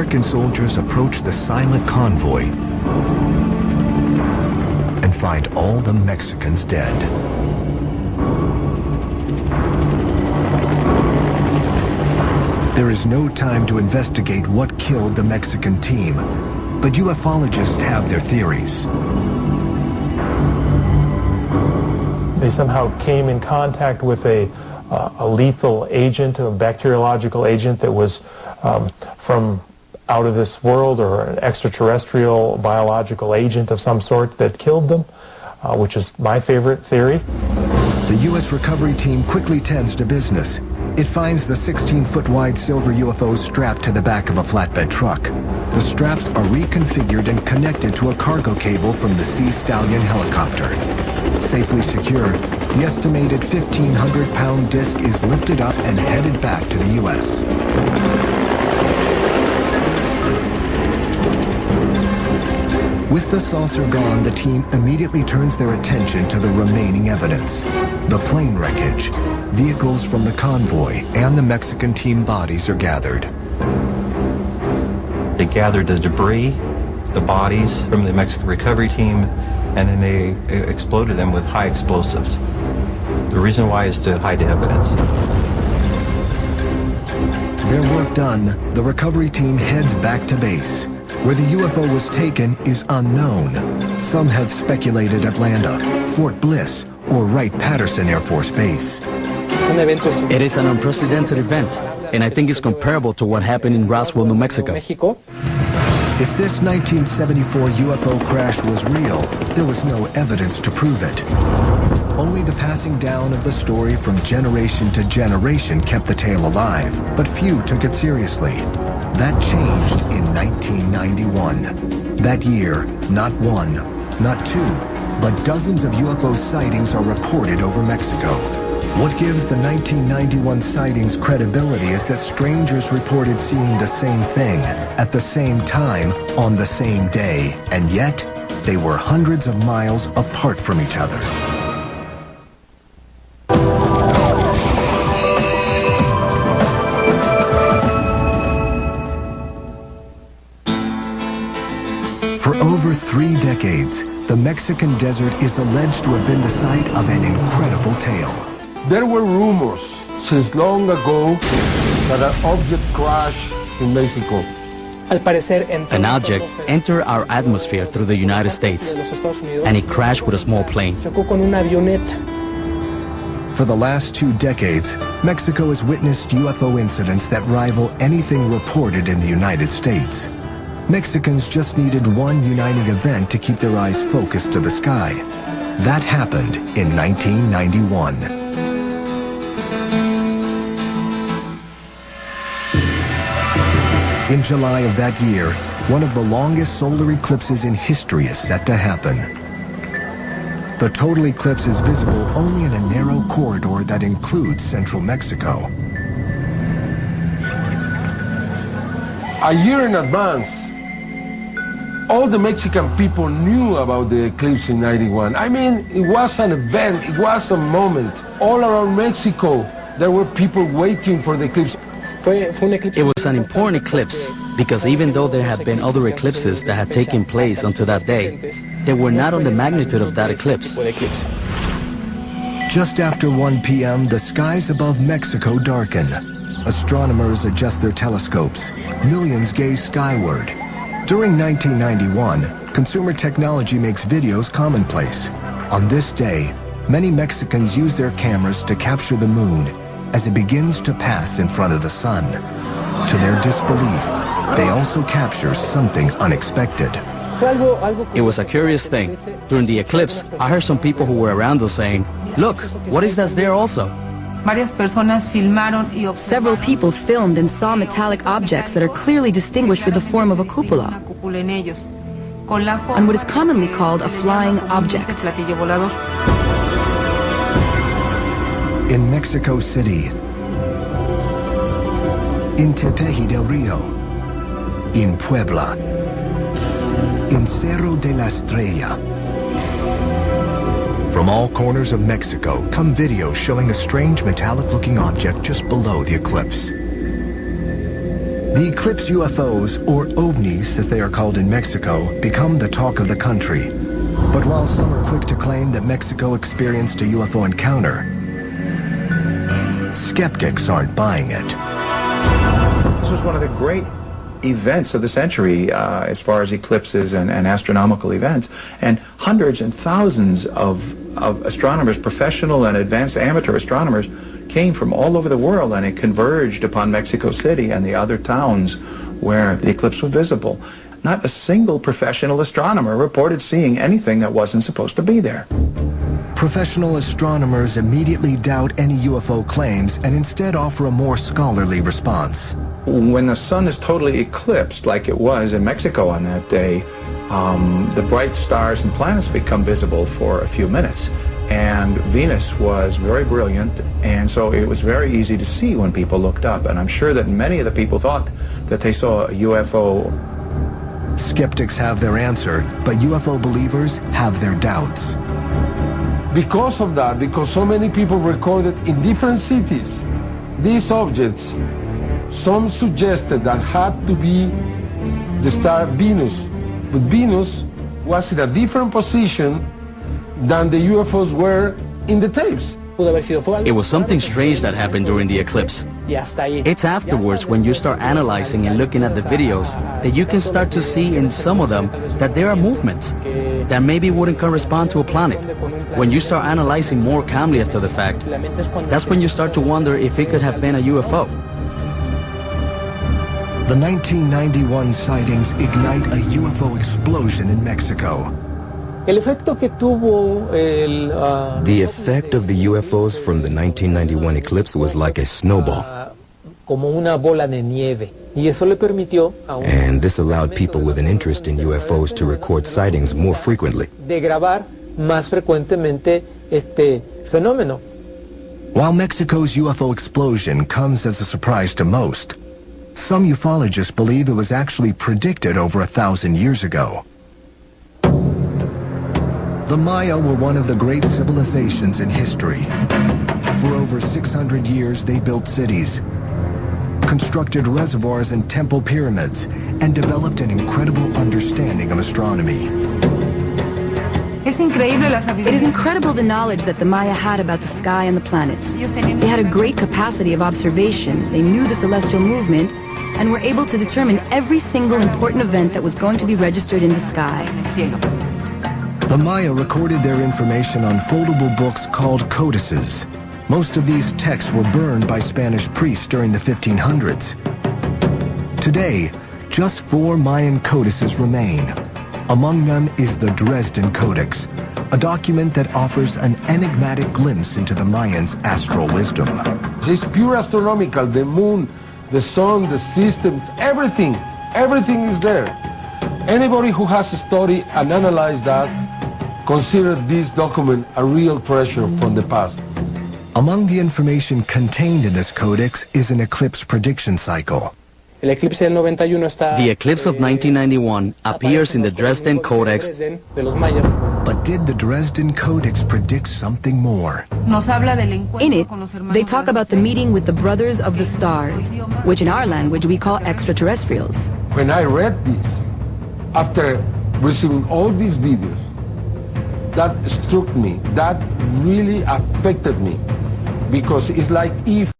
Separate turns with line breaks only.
American soldiers approach the silent convoy and find all the Mexicans dead. There is no time to investigate what killed the Mexican team, but ufologists have their theories.
They somehow came in contact with a lethal agent, a bacteriological agent that was from out of this world, or an extraterrestrial biological agent of some sort that killed them, which is my favorite theory.
The U.S. recovery team quickly tends to business. It finds the 16-foot-wide silver UFO strapped to the back of a flatbed truck. The straps are reconfigured and connected to a cargo cable from the Sea Stallion helicopter. Safely secured, the estimated 1,500-pound disc is lifted up and headed back to the U.S. With the saucer gone, the team immediately turns their attention to the remaining evidence. The plane wreckage, vehicles from the convoy, and the Mexican team bodies are gathered.
They gathered the debris, the bodies from the Mexican recovery team, and then they exploded them with high explosives. The reason why is to hide the evidence.
Their work done, the recovery team heads back to base. Where the UFO was taken is unknown. Some have speculated Atlanta, Fort Bliss, or Wright-Patterson Air Force Base.
It is an unprecedented event, and I think it's comparable to what happened in Roswell, New Mexico.
If this 1974 UFO crash was real, there was no evidence to prove it. Only the passing down of the story from generation to generation kept the tale alive, but few took it seriously. That changed in 1991. That year, not one, not two, but dozens of UFO sightings are reported over Mexico. What gives the 1991 sightings credibility is that strangers reported seeing the same thing at the same time on the same day, and yet they were hundreds of miles apart from each other. For over 3 decades, the Mexican desert is alleged to have been the site of an incredible tale.
There were rumors since long ago that an object crashed in Mexico.
An object entered our atmosphere through the United States, and it crashed with a small plane.
For the last 2 decades, Mexico has witnessed UFO incidents that rival anything reported in the United States. Mexicans just needed one uniting event to keep their eyes focused to the sky. That happened in 1991. In July of that year, one of the longest solar eclipses in history is set to happen. The total eclipse is visible only in a narrow corridor that includes central Mexico.
A year in advance, all the Mexican people knew about the eclipse in '91. I mean, it was an event, it was a moment. All around Mexico, there were people waiting for the eclipse.
It was an important eclipse because even though there had been other eclipses that had taken place until that day, they were not on the magnitude of that eclipse.
Just after 1 p.m., the skies above Mexico darken. Astronomers adjust their telescopes. Millions gaze skyward. During 1991, consumer technology makes videos commonplace. On this day, many Mexicans use their cameras to capture the moon as it begins to pass in front of the sun. To their disbelief, they also capture something unexpected.
It was a curious thing. During the eclipse, I heard some people who were around us saying, "Look, what is that there also?"
Several people filmed and saw metallic objects that are clearly distinguished with the form of a cupola, and what is commonly called a flying object.
In Mexico City, in Tepeji del Rio, in Puebla, in Cerro de la Estrella. From all corners of Mexico come videos showing a strange metallic-looking object just below the eclipse. The eclipse UFOs, or ovnis as they are called in Mexico, become the talk of the country. But while some are quick to claim that Mexico experienced a UFO encounter, skeptics aren't buying it.
This was one of the great events of the century as far as eclipses and astronomical events, and hundreds and thousands of astronomers, professional and advanced amateur astronomers, came from all over the world, and it converged upon Mexico City and the other towns where the eclipse was visible. Not a single professional astronomer reported seeing anything that wasn't supposed to be there.
Professional astronomers immediately doubt any UFO claims and instead offer a more scholarly response.
When the sun is totally eclipsed, like it was in Mexico on that day, the bright stars and planets become visible for a few minutes. And Venus was very brilliant, and so it was very easy to see when people looked up. And I'm sure that many of the people thought that they saw a UFO.
Skeptics have their answer, but UFO believers have their doubts.
Because of that, because so many people recorded in different cities these objects, some suggested that had to be the star Venus. But Venus was in a different position than the UFOs were in the tapes.
It was something strange that happened during the eclipse. It's afterwards, when you start analyzing and looking at the videos, that you can start to see in some of them that there are movements that maybe wouldn't correspond to a planet. When you start analyzing more calmly after the fact, that's when you start to wonder if it could have been a UFO.
The 1991 sightings ignite a UFO explosion in Mexico.
The effect of the UFOs from the 1991 eclipse was like a snowball. And this allowed people with an interest in UFOs to record sightings more frequently.
While Mexico's UFO explosion comes as a surprise to most, some ufologists believe it was actually predicted over 1,000 years ago. The Maya were one of the great civilizations in history. For over 600 years, they built cities, constructed reservoirs and temple pyramids, and developed an incredible understanding of astronomy.
It is incredible the knowledge that the Maya had about the sky and the planets. They had a great capacity of observation, they knew the celestial movement, and were able to determine every single important event that was going to be registered in the sky.
The Maya recorded their information on foldable books called codices. Most of these texts were burned by Spanish priests during the 1500s. Today, just 4 Mayan codices remain. Among them is the Dresden Codex, a document that offers an enigmatic glimpse into the Mayans' astral wisdom.
It's pure astronomical, the moon, the sun, the systems, everything is there. Anybody who has studied and analyzed that consider this document a real treasure from the past.
Among the information contained in this codex is an eclipse prediction cycle.
The eclipse of 1991 appears in the Dresden Codex.
But did the Dresden Codex predict something more?
In it, they talk about the meeting with the Brothers of the Stars, which in our language we call extraterrestrials.
When I read this, after receiving all these videos, that struck me, that really affected me, because it's like if